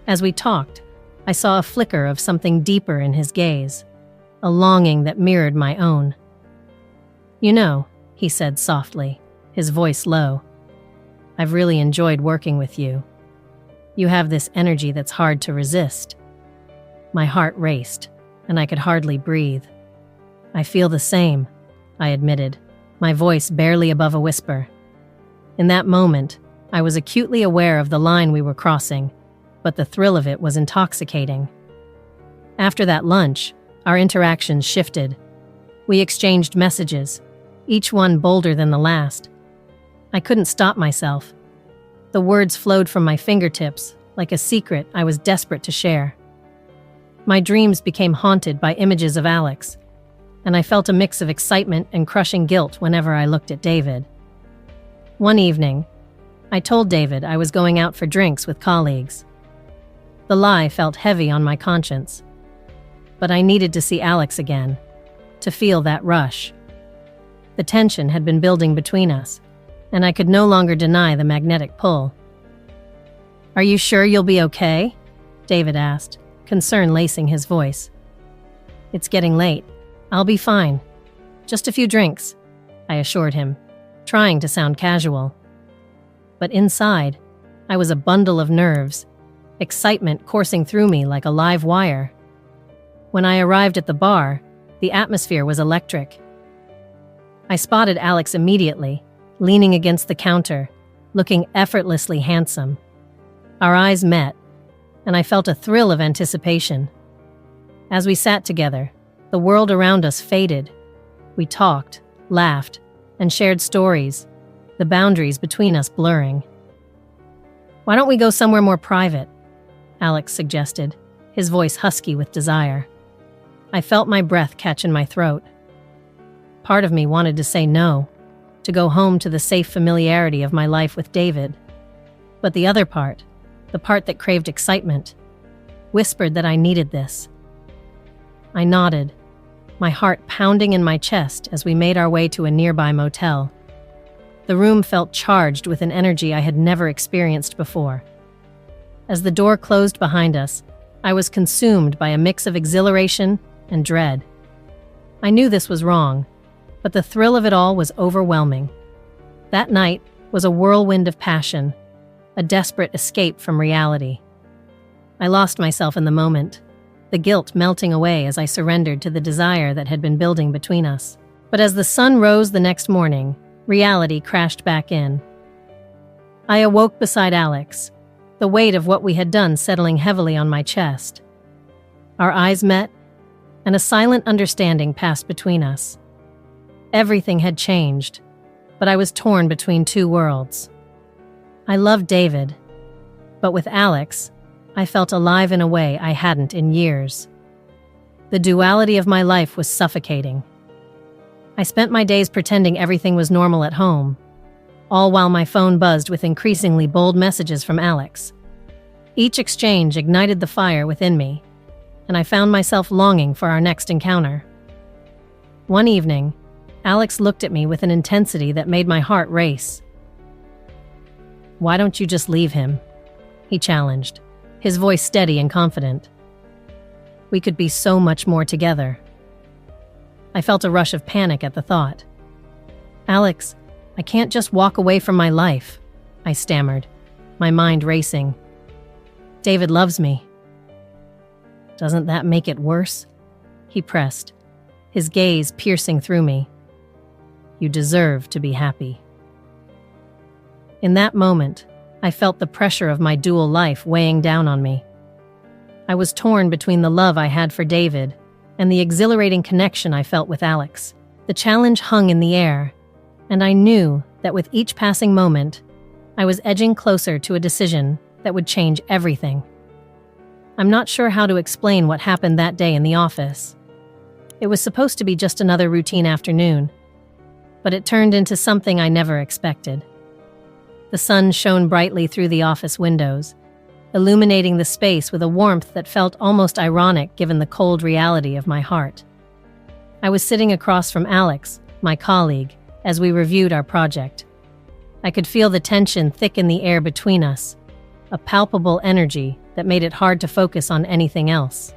As we talked, I saw a flicker of something deeper in his gaze, a longing that mirrored my own. "You know," he said softly, his voice low, "I've really enjoyed working with you. You have this energy that's hard to resist." My heart raced, and I could hardly breathe. "I feel the same," I admitted, my voice barely above a whisper. In that moment, I was acutely aware of the line we were crossing, but the thrill of it was intoxicating. After that lunch, our interactions shifted. We exchanged messages, each one bolder than the last. I couldn't stop myself. The words flowed from my fingertips like a secret I was desperate to share. My dreams became haunted by images of Alex, and I felt a mix of excitement and crushing guilt whenever I looked at David. One evening, I told David I was going out for drinks with colleagues. The lie felt heavy on my conscience, but I needed to see Alex again, to feel that rush. The tension had been building between us, and I could no longer deny the magnetic pull. "Are you sure you'll be okay?" David asked, concern lacing his voice. It's getting late. I'll be fine. Just a few drinks, I assured him, trying to sound casual. But inside, I was a bundle of nerves, excitement coursing through me like a live wire. When I arrived at the bar, the atmosphere was electric. I spotted Alex immediately, leaning against the counter, looking effortlessly handsome. Our eyes met, and I felt a thrill of anticipation. As we sat together, the world around us faded. We talked, laughed, and shared stories, the boundaries between us blurring. "Why don't we go somewhere more private?" Alex suggested, his voice husky with desire. I felt my breath catch in my throat. Part of me wanted to say no, to go home to the safe familiarity of my life with David. But the other part, the part that craved excitement, whispered that I needed this. I nodded, my heart pounding in my chest as we made our way to a nearby motel. The room felt charged with an energy I had never experienced before. As the door closed behind us, I was consumed by a mix of exhilaration and dread. I knew this was wrong, but the thrill of it all was overwhelming. That night was a whirlwind of passion, a desperate escape from reality. I lost myself in the moment, the guilt melting away as I surrendered to the desire that had been building between us. But as the sun rose the next morning, reality crashed back in. I awoke beside Alex, the weight of what we had done settling heavily on my chest. Our eyes met, and a silent understanding passed between us. Everything had changed, but I was torn between two worlds. I loved David, but with Alex, I felt alive in a way I hadn't in years. The duality of my life was suffocating. I spent my days pretending everything was normal at home, all while my phone buzzed with increasingly bold messages from Alex. Each exchange ignited the fire within me, and I found myself longing for our next encounter. One evening, Alex looked at me with an intensity that made my heart race. "Why don't you just leave him?" he challenged, his voice steady and confident. "We could be so much more together." I felt a rush of panic at the thought. "Alex, I can't just walk away from my life," I stammered, my mind racing. "David loves me." "Doesn't that make it worse?" he pressed, his gaze piercing through me. "You deserve to be happy." In that moment, I felt the pressure of my dual life weighing down on me. I was torn between the love I had for David and the exhilarating connection I felt with Alex. The challenge hung in the air, and I knew that with each passing moment, I was edging closer to a decision that would change everything. I'm not sure how to explain what happened that day in the office. It was supposed to be just another routine afternoon, but it turned into something I never expected. The sun shone brightly through the office windows, illuminating the space with a warmth that felt almost ironic given the cold reality of my heart. I was sitting across from Alex, my colleague, as we reviewed our project. I could feel the tension thick in the air between us, a palpable energy that made it hard to focus on anything else.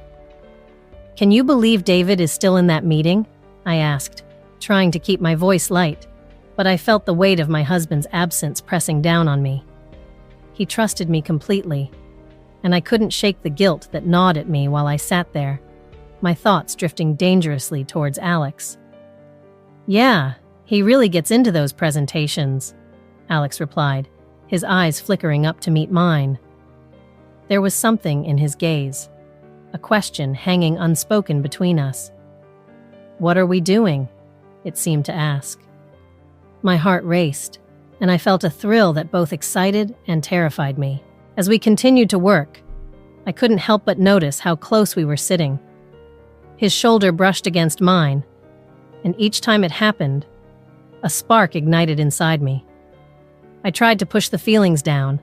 "Can you believe David is still in that meeting?" I asked, trying to keep my voice light, but I felt the weight of my husband's absence pressing down on me. He trusted me completely, and I couldn't shake the guilt that gnawed at me while I sat there, my thoughts drifting dangerously towards Alex. "Yeah, he really gets into those presentations," Alex replied, his eyes flickering up to meet mine. There was something in his gaze, a question hanging unspoken between us. "What are we doing?" it seemed to ask. My heart raced, and I felt a thrill that both excited and terrified me. As we continued to work, I couldn't help but notice how close we were sitting. His shoulder brushed against mine, and each time it happened, a spark ignited inside me. I tried to push the feelings down,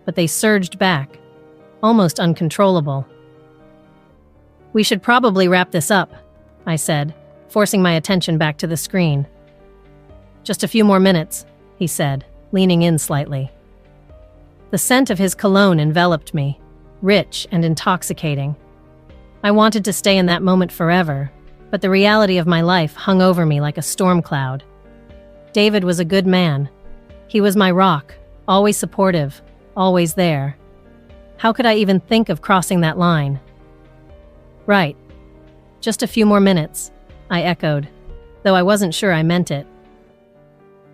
but they surged back, almost uncontrollable. "We should probably wrap this up," I said, forcing my attention back to the screen. "Just a few more minutes," he said, leaning in slightly. The scent of his cologne enveloped me, rich and intoxicating. I wanted to stay in that moment forever, but the reality of my life hung over me like a storm cloud. David was a good man. He was my rock, always supportive, always there. How could I even think of crossing that line? Right. Just a few more minutes, I echoed, though I wasn't sure I meant it.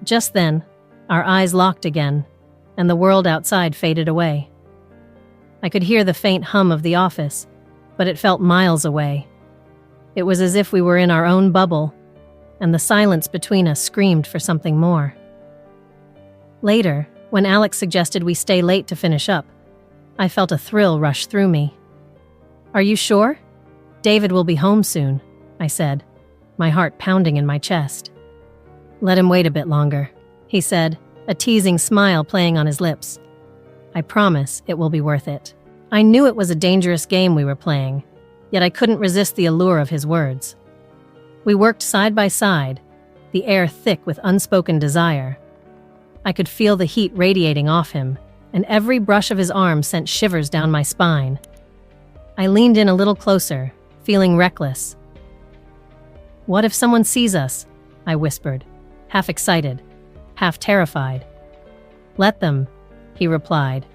Just then, our eyes locked again, and the world outside faded away. I could hear the faint hum of the office, but it felt miles away. It was as if we were in our own bubble, and the silence between us screamed for something more. Later, when Alex suggested we stay late to finish up, I felt a thrill rush through me. "Are you sure? David will be home soon," I said, my heart pounding in my chest. "Let him wait a bit longer," he said, a teasing smile playing on his lips. "I promise it will be worth it." I knew it was a dangerous game we were playing, yet I couldn't resist the allure of his words. We worked side by side, the air thick with unspoken desire. I could feel the heat radiating off him, and every brush of his arm sent shivers down my spine. I leaned in a little closer, feeling reckless. "What if someone sees us?" I whispered, half excited, half terrified. "Let them," he replied,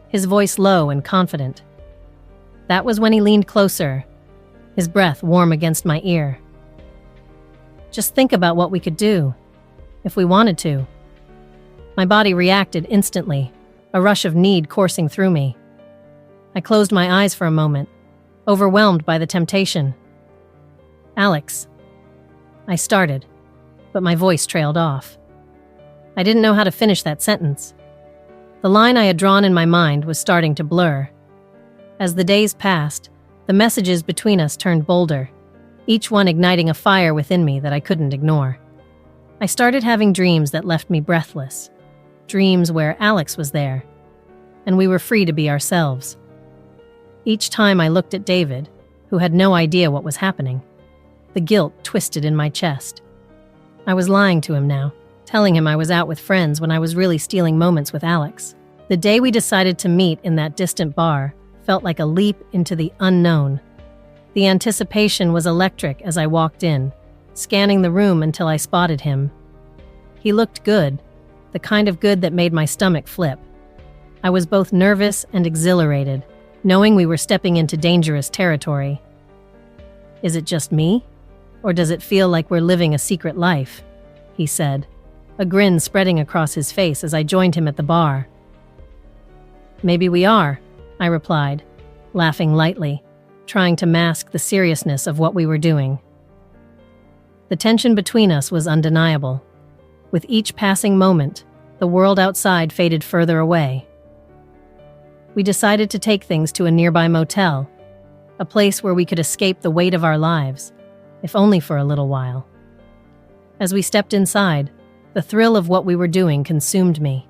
his voice low and confident. That was when he leaned closer, his breath warm against my ear. "Just think about what we could do, if we wanted to." My body reacted instantly, a rush of need coursing through me. I closed my eyes for a moment, overwhelmed by the temptation. "Alex," I started, but my voice trailed off. I didn't know how to finish that sentence. The line I had drawn in my mind was starting to blur. As the days passed, the messages between us turned bolder, each one igniting a fire within me that I couldn't ignore. I started having dreams that left me breathless, dreams where Alex was there, and we were free to be ourselves. Each time I looked at David, who had no idea what was happening, the guilt twisted in my chest. I was lying to him now, telling him I was out with friends when I was really stealing moments with Alex. The day we decided to meet in that distant bar felt like a leap into the unknown. The anticipation was electric as I walked in, scanning the room until I spotted him. He looked good, the kind of good that made my stomach flip. I was both nervous and exhilarated, knowing we were stepping into dangerous territory. "Is it just me? Or does it feel like we're living a secret life?" he said, a grin spreading across his face as I joined him at the bar. "Maybe we are," I replied, laughing lightly, trying to mask the seriousness of what we were doing. The tension between us was undeniable. With each passing moment, the world outside faded further away. We decided to take things to a nearby motel, a place where we could escape the weight of our lives, if only for a little while. As we stepped inside, the thrill of what we were doing consumed me.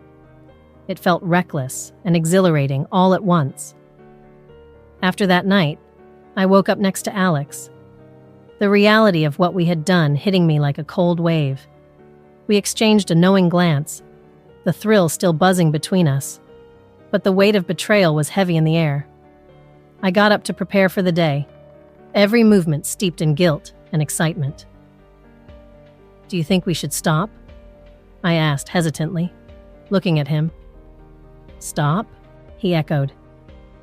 It felt reckless and exhilarating all at once. After that night, I woke up next to Alex, the reality of what we had done hitting me like a cold wave. We exchanged a knowing glance, the thrill still buzzing between us, but the weight of betrayal was heavy in the air. I got up to prepare for the day, every movement steeped in guilt and excitement. "Do you think we should stop?" I asked hesitantly, looking at him. "Stop?" he echoed,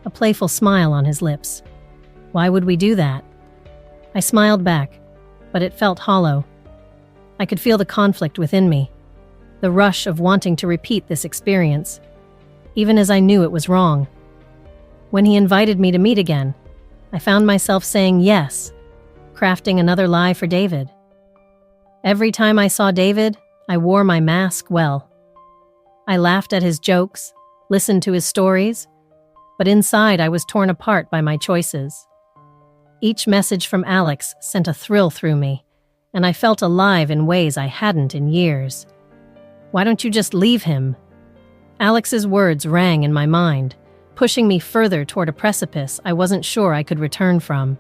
a playful smile on his lips. "Why would we do that?" I smiled back, but it felt hollow. I could feel the conflict within me, the rush of wanting to repeat this experience, even as I knew it was wrong. When he invited me to meet again, I found myself saying yes, crafting another lie for David. Every time I saw David, I wore my mask well. I laughed at his jokes, listened to his stories, but inside I was torn apart by my choices. Each message from Alex sent a thrill through me, and I felt alive in ways I hadn't in years. "Why don't you just leave him?" Alex's words rang in my mind, pushing me further toward a precipice I wasn't sure I could return from.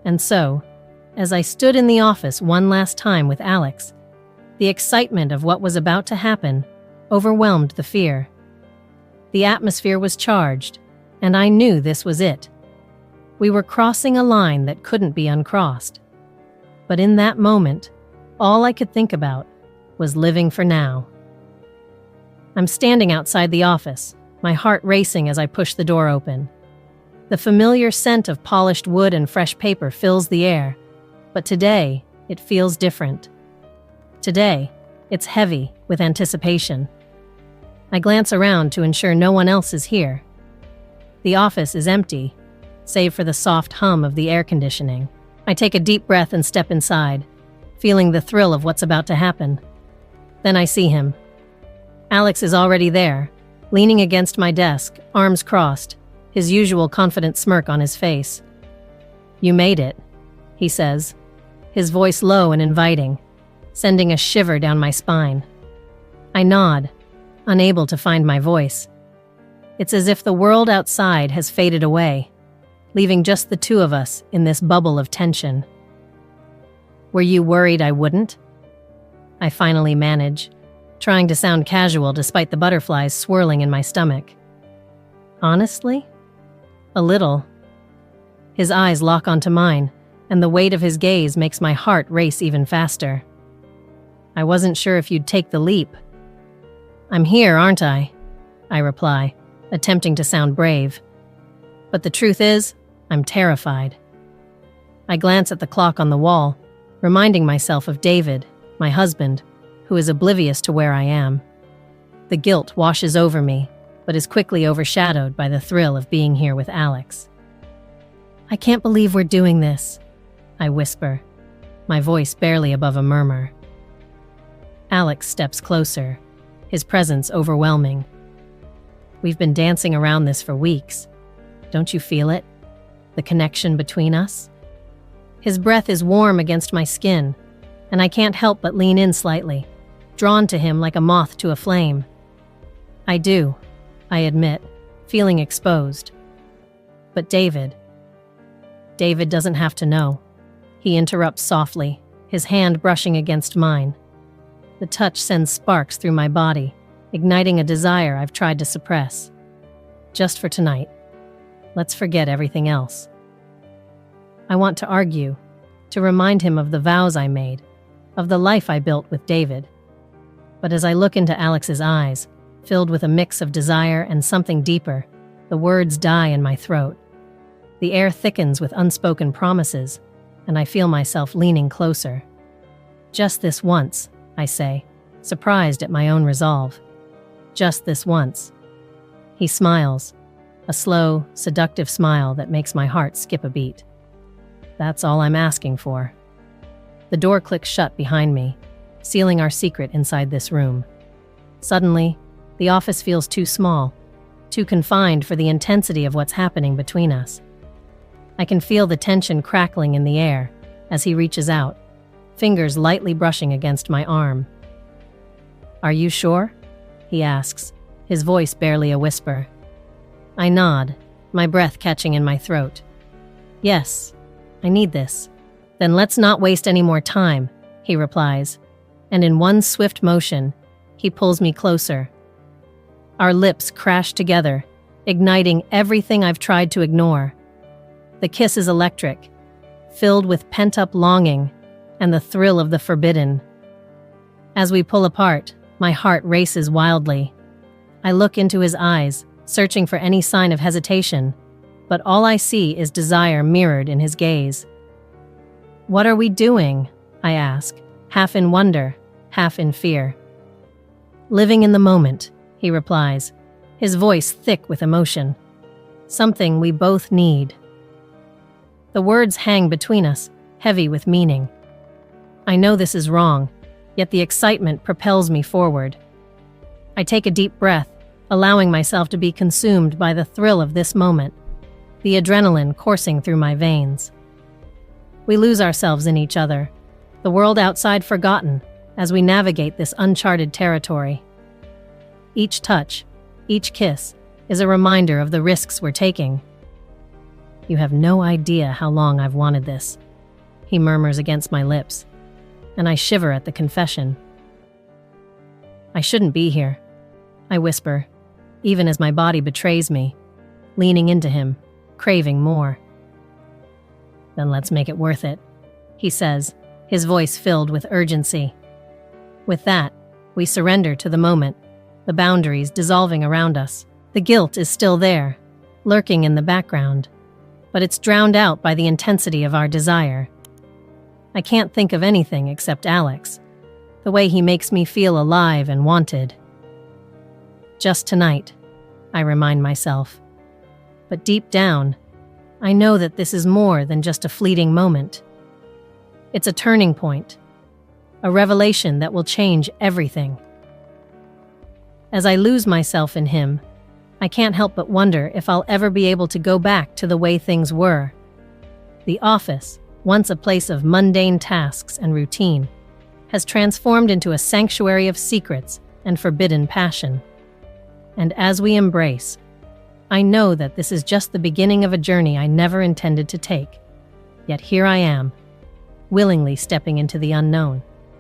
And so, as I stood in the office one last time with Alex, the excitement of what was about to happen overwhelmed the fear. The atmosphere was charged, And I knew this was it. We were crossing a line that couldn't be uncrossed. But in that moment, all I could think about was living for now. I'm standing outside the office, my heart racing as I push the door open. The familiar scent of polished wood and fresh paper fills the air, but today, it feels different. Today, it's heavy with anticipation. I glance around to ensure no one else is here. The office is empty, save for the soft hum of the air conditioning. I take a deep breath and step inside, feeling the thrill of what's about to happen. Then I see him. Alex is already there, leaning against my desk, arms crossed, his usual confident smirk on his face. "You made it," he says, his voice low and inviting, sending a shiver down my spine. I nod, unable to find my voice. It's as if the world outside has faded away, leaving just the two of us in this bubble of tension. "Were you worried I wouldn't?" I finally manage, trying to sound casual despite the butterflies swirling in my stomach. "Honestly? A little." His eyes lock onto mine, and the weight of his gaze makes my heart race even faster. "I wasn't sure if you'd take the leap." "I'm here, aren't I?" I reply, attempting to sound brave. But the truth is, I'm terrified. I glance at the clock on the wall, reminding myself of David, my husband, who is oblivious to where I am. The guilt washes over me, but is quickly overshadowed by the thrill of being here with Alex. "I can't believe we're doing this," I whisper, my voice barely above a murmur. Alex steps closer, his presence overwhelming. "We've been dancing around this for weeks. Don't you feel it? The connection between us?" His breath is warm against my skin, and I can't help but lean in slightly, drawn to him like a moth to a flame. "I do," I admit, feeling exposed. "But David doesn't have to know." He interrupts softly, his hand brushing against mine. The touch sends sparks through my body, igniting a desire I've tried to suppress. "Just for tonight. Let's forget everything else." I want to argue, to remind him of the vows I made, of the life I built with David. But as I look into Alex's eyes, filled with a mix of desire and something deeper, the words die in my throat. The air thickens with unspoken promises, and I feel myself leaning closer. "Just this once," I say, surprised at my own resolve. "Just this once." He smiles, a slow, seductive smile that makes my heart skip a beat. "That's all I'm asking for." The door clicks shut behind me, sealing our secret inside this room. Suddenly, the office feels too small, too confined for the intensity of what's happening between us. I can feel the tension crackling in the air as he reaches out, fingers lightly brushing against my arm. "Are you sure?" he asks, his voice barely a whisper. I nod, my breath catching in my throat. "Yes, I need this." "Then let's not waste any more time," he replies, and in one swift motion, he pulls me closer. Our lips crash together, igniting everything I've tried to ignore. The kiss is electric, filled with pent-up longing and the thrill of the forbidden. As we pull apart, my heart races wildly. I look into his eyes, searching for any sign of hesitation, but all I see is desire mirrored in his gaze. "What are we doing?" I ask, half in wonder, half in fear. "Living in the moment," he replies, his voice thick with emotion. "Something we both need." The words hang between us, heavy with meaning. I know this is wrong, yet the excitement propels me forward. I take a deep breath, allowing myself to be consumed by the thrill of this moment, the adrenaline coursing through my veins. We lose ourselves in each other, the world outside forgotten, as we navigate this uncharted territory. Each touch, each kiss, is a reminder of the risks we're taking. "You have no idea how long I've wanted this," he murmurs against my lips, and I shiver at the confession. "I shouldn't be here," I whisper, even as my body betrays me. leaning into him, craving more. "Then let's make it worth it," he says, his voice filled with urgency. With that, we surrender to the moment, the boundaries dissolving around us. The guilt is still there, lurking in the background, but it's drowned out by the intensity of our desire. I can't think of anything except Alex, the way he makes me feel alive and wanted. Just tonight, I remind myself. But deep down, I know that this is more than just a fleeting moment. It's a turning point, a revelation that will change everything. As I lose myself in him, I can't help but wonder if I'll ever be able to go back to the way things were. The office, once a place of mundane tasks and routine, has transformed into a sanctuary of secrets and forbidden passion. And as we embrace, I know that this is just the beginning of a journey I never intended to take. Yet here I am, willingly stepping into the unknown.